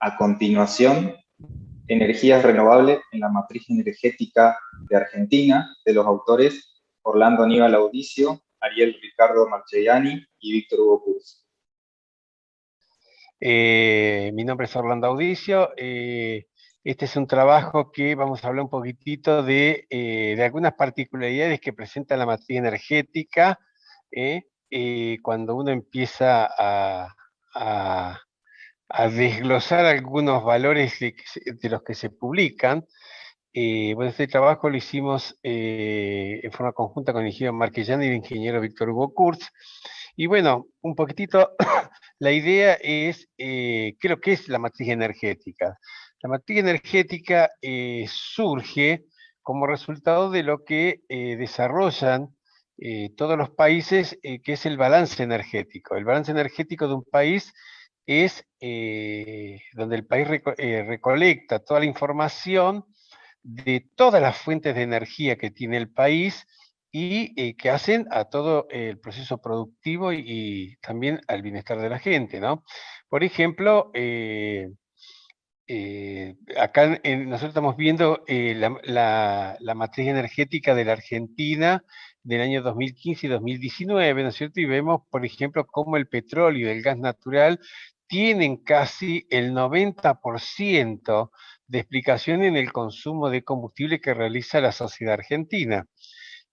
A continuación, energías renovables en la matriz energética de Argentina, de los autores Orlando Aníbal Audicio, Ariel Ricardo Marchellani y Víctor Hugo Kurz. Mi nombre es Orlando Audicio. Este es un trabajo que vamos a hablar un poquitito de algunas particularidades que presenta la matriz energética cuando uno empieza a desglosar algunos valores de los que se publican. Bueno, este trabajo lo hicimos en forma conjunta con el ingeniero Marchellani y el ingeniero Víctor Hugo Kurz. Y bueno, un poquitito, la idea es, ¿qué es lo que es la matriz energética? La matriz energética surge como resultado de lo que desarrollan todos los países, que es el balance energético. El balance energético de un país es donde el país recolecta toda la información de todas las fuentes de energía que tiene el país y que hacen a todo el proceso productivo y también al bienestar de la gente, ¿no? Por ejemplo, acá nosotros estamos viendo la matriz energética de la Argentina del año 2015 y 2019, ¿no es cierto? Y vemos, por ejemplo, cómo el petróleo y el gas natural tienen casi el 90% de explicación en el consumo de combustible que realiza la sociedad argentina.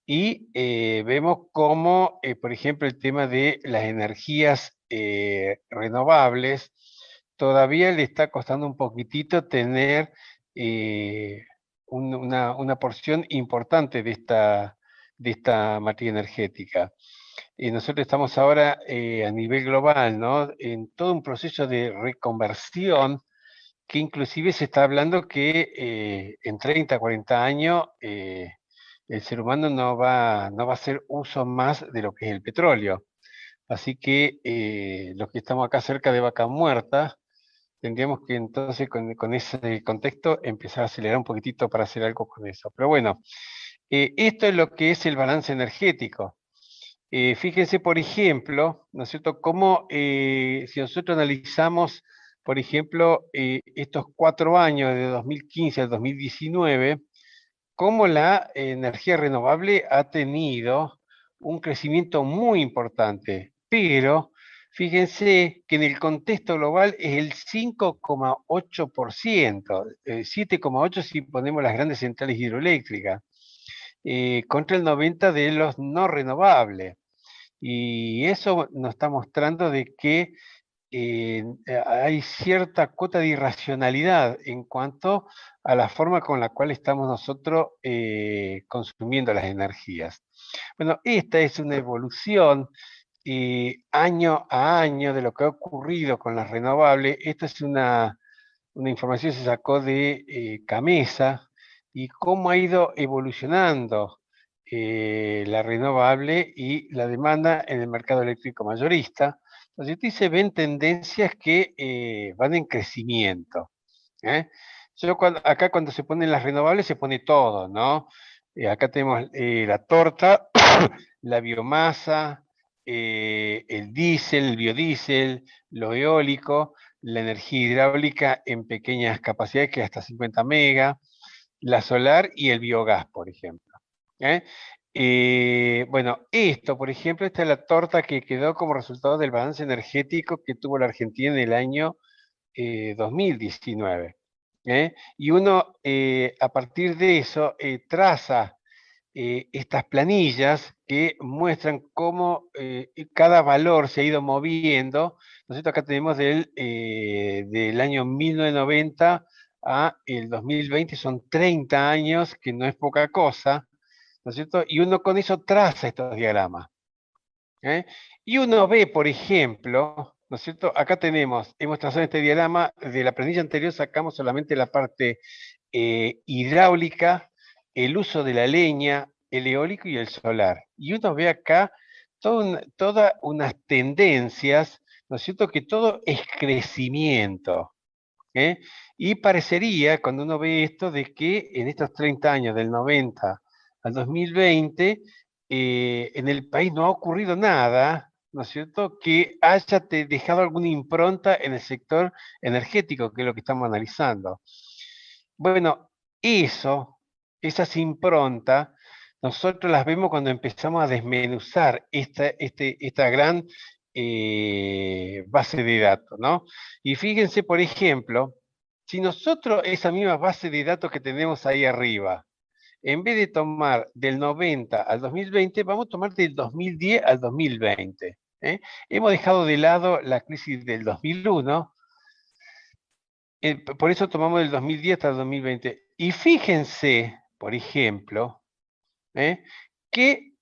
Y vemos cómo, por ejemplo, el tema de las energías renovables, todavía le está costando un poquitito tener una porción importante de esta materia energética. Nosotros estamos ahora a nivel global, ¿no? En todo un proceso de reconversión que inclusive se está hablando que en 30, 40 años el ser humano no va a hacer uso más de lo que es el petróleo. Así que los que estamos acá cerca de Vaca Muerta, tendríamos que entonces con ese contexto empezar a acelerar un poquitito para hacer algo con eso. Pero bueno, esto es lo que es el balance energético. Fíjense, por ejemplo, ¿no es cierto?, cómo si nosotros analizamos, por ejemplo, estos 4 años de 2015 al 2019, cómo la energía renovable ha tenido un crecimiento muy importante, pero fíjense que en el contexto global es el 5,8%, 7,8% si ponemos las grandes centrales hidroeléctricas, contra el 90% de los no renovables. Y eso nos está mostrando de que hay cierta cuota de irracionalidad en cuanto a la forma con la cual estamos nosotros consumiendo las energías. Bueno, esta es una evolución año a año de lo que ha ocurrido con las renovables. Esta es una información que se sacó de Camesa y cómo ha ido evolucionando la renovable y la demanda en el mercado eléctrico mayorista. Entonces, aquí se ven tendencias que van en crecimiento. Acá cuando se ponen las renovables se pone todo, ¿no? Acá tenemos la torta, la biomasa, el diésel, el biodiesel, lo eólico, la energía hidráulica en pequeñas capacidades que hasta 50 megas, la solar y el biogás, por ejemplo. Bueno, esto, por ejemplo, esta es la torta que quedó como resultado del balance energético que tuvo la Argentina en el año 2019. Y uno, a partir de eso, traza estas planillas que muestran cómo cada valor se ha ido moviendo. Nosotros acá tenemos del año 1990 a el 2020, son 30 años, que no es poca cosa, ¿no es cierto? Y uno con eso traza estos diagramas. Y uno ve, por ejemplo, ¿no es cierto? Acá hemos trazado este diagrama, de la planilla anterior sacamos solamente la parte hidráulica, el uso de la leña, el eólico y el solar. Y uno ve acá todas unas tendencias, ¿no es cierto?, que todo es crecimiento. Y parecería, cuando uno ve esto, de que en estos 30 años, del 90 al 2020, en el país no ha ocurrido nada, ¿no es cierto?, que haya dejado alguna impronta en el sector energético, que es lo que estamos analizando. Bueno, esas improntas, nosotros las vemos cuando empezamos a desmenuzar esta gran base de datos, ¿no? Y fíjense, por ejemplo, si nosotros esa misma base de datos que tenemos ahí arriba, en vez de tomar del 90 al 2020, vamos a tomar del 2010 al 2020. Hemos dejado de lado la crisis del 2001, por eso tomamos del 2010 hasta el 2020. Y fíjense, por ejemplo, que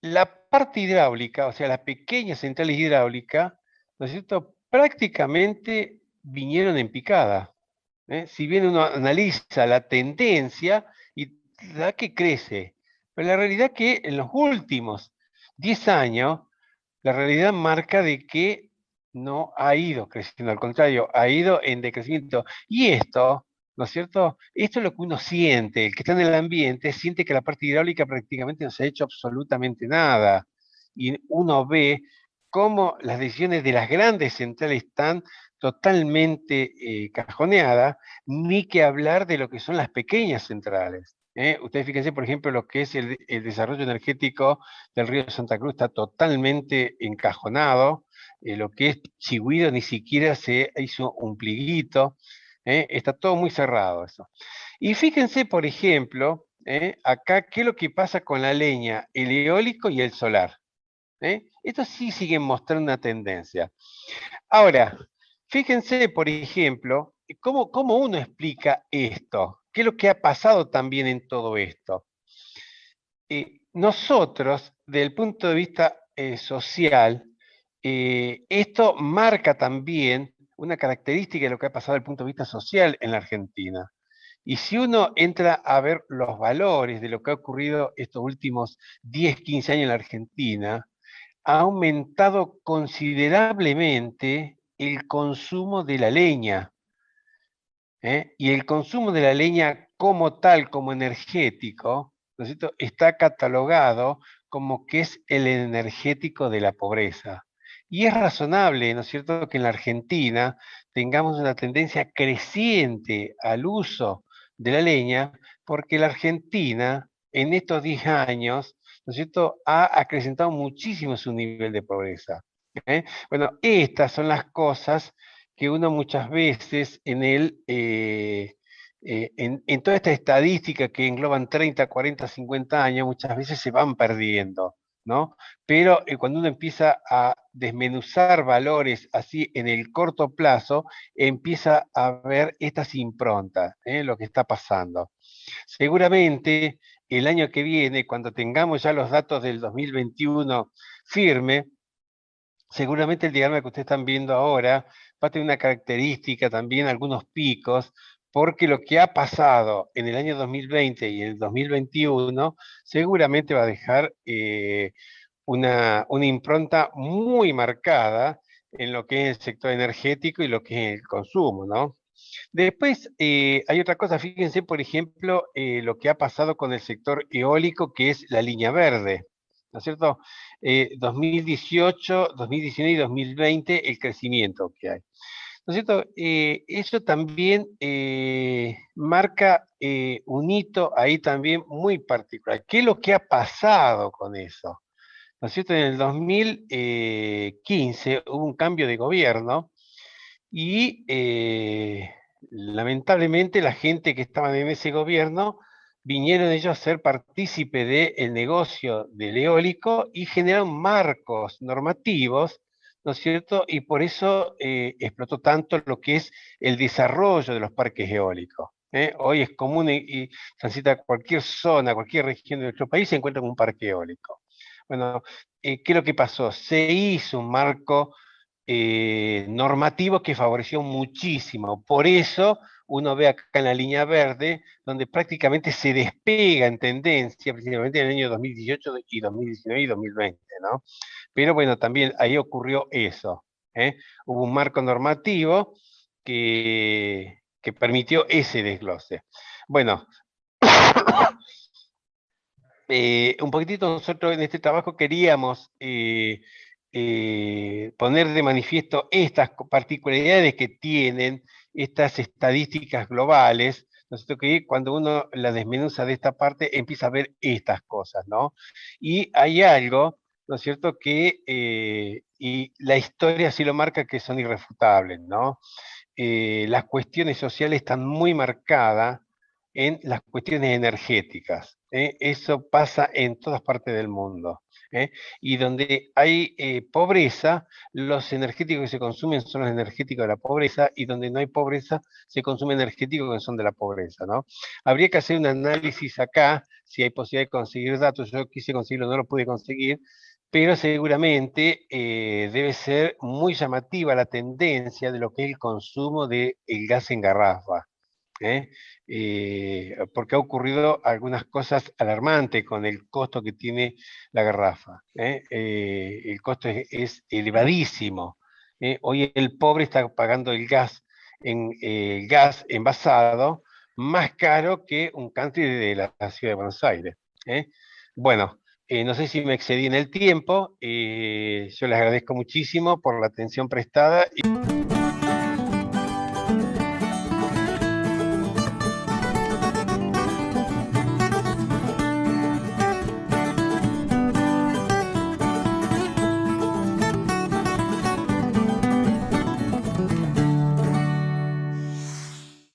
la parte hidráulica, o sea, las pequeñas centrales hidráulicas, ¿no es cierto?, prácticamente vinieron en picada. Si bien uno analiza la tendencia y da que crece, pero la realidad es que en los últimos 10 años, la realidad marca de que no ha ido creciendo, al contrario, ha ido en decrecimiento. Y esto, ¿no es cierto? Esto es lo que uno siente, el que está en el ambiente siente que la parte hidráulica prácticamente no se ha hecho absolutamente nada. Y uno ve cómo las decisiones de las grandes centrales están totalmente cajoneadas, ni que hablar de lo que son las pequeñas centrales. Ustedes fíjense, por ejemplo, lo que es el desarrollo energético del río de Santa Cruz está totalmente encajonado. Lo que es Chigüiro ni siquiera se hizo un plieguito. Está todo muy cerrado eso. Y fíjense, por ejemplo, acá qué es lo que pasa con la leña, el eólico y el solar. Estos sí siguen mostrando una tendencia. Ahora, fíjense, por ejemplo, cómo uno explica esto. ¿Qué es lo que ha pasado también en todo esto? Nosotros, desde el punto de vista social, esto marca también una característica de lo que ha pasado desde el punto de vista social en la Argentina. Y si uno entra a ver los valores de lo que ha ocurrido estos últimos 10, 15 años en la Argentina, ha aumentado considerablemente el consumo de la leña. Y el consumo de la leña como tal, como energético, ¿no es cierto?, está catalogado como que es el energético de la pobreza. Y es razonable, ¿no es cierto?, que en la Argentina tengamos una tendencia creciente al uso de la leña, porque la Argentina en estos 10 años, ¿no es cierto?, ha acrecentado muchísimo su nivel de pobreza. Bueno, estas son las cosas que uno muchas veces en toda esta estadística que engloban 30, 40, 50 años, muchas veces se van perdiendo, ¿no? Pero cuando uno empieza a desmenuzar valores así en el corto plazo, empieza a ver estas improntas, lo que está pasando. Seguramente el año que viene, cuando tengamos ya los datos del 2021 firme, seguramente el diagrama que ustedes están viendo ahora va a tener una característica también, algunos picos, porque lo que ha pasado en el año 2020 y en el 2021 seguramente va a dejar una impronta muy marcada en lo que es el sector energético y lo que es el consumo, ¿no? Después, hay otra cosa, fíjense, por ejemplo, lo que ha pasado con el sector eólico, que es la línea verde, ¿no es cierto? 2018, 2019 y 2020, el crecimiento que hay. ¿No es cierto? Eso también marca un hito ahí también muy particular. ¿Qué es lo que ha pasado con eso? ¿No es cierto? En el 2015 hubo un cambio de gobierno y lamentablemente la gente que estaban en ese gobierno vinieron ellos a ser partícipe del negocio del eólico y generaron marcos normativos, ¿no es cierto? Y por eso explotó tanto lo que es el desarrollo de los parques eólicos. Hoy es común y transita cualquier zona, cualquier región de nuestro país se encuentra con un parque eólico. Bueno, ¿qué es lo que pasó? Se hizo un marco normativo que favoreció muchísimo. Por eso uno ve acá en la línea verde, donde prácticamente se despega en tendencia, principalmente en el año 2018 y 2019 y 2020, ¿no? Pero bueno, también ahí ocurrió eso. Hubo un marco normativo que permitió ese desglose. Bueno, un poquitito nosotros en este trabajo queríamos poner de manifiesto estas particularidades que tienen estas estadísticas globales, ¿no es cierto? Que cuando uno la desmenuza de esta parte empieza a ver estas cosas, ¿no? Y hay algo, ¿no es cierto?, que, y la historia sí lo marca, que son irrefutables, ¿no? Las cuestiones sociales están muy marcadas en las cuestiones energéticas. Eso pasa en todas partes del mundo. Y donde hay pobreza, los energéticos que se consumen son los energéticos de la pobreza, y donde no hay pobreza, se consumen energéticos que son de la pobreza, ¿no? Habría que hacer un análisis acá, si hay posibilidad de conseguir datos. Yo quise conseguirlo, no lo pude conseguir, pero seguramente debe ser muy llamativa la tendencia de lo que es el consumo del gas en garrafa. ¿eh? Porque ha ocurrido algunas cosas alarmantes con el costo que tiene la garrafa. El costo es elevadísimo. Hoy el pobre está pagando el gas envasado más caro que un country de la ciudad de Buenos Aires. Bueno, no sé si me excedí en el tiempo. Yo les agradezco muchísimo por la atención prestada.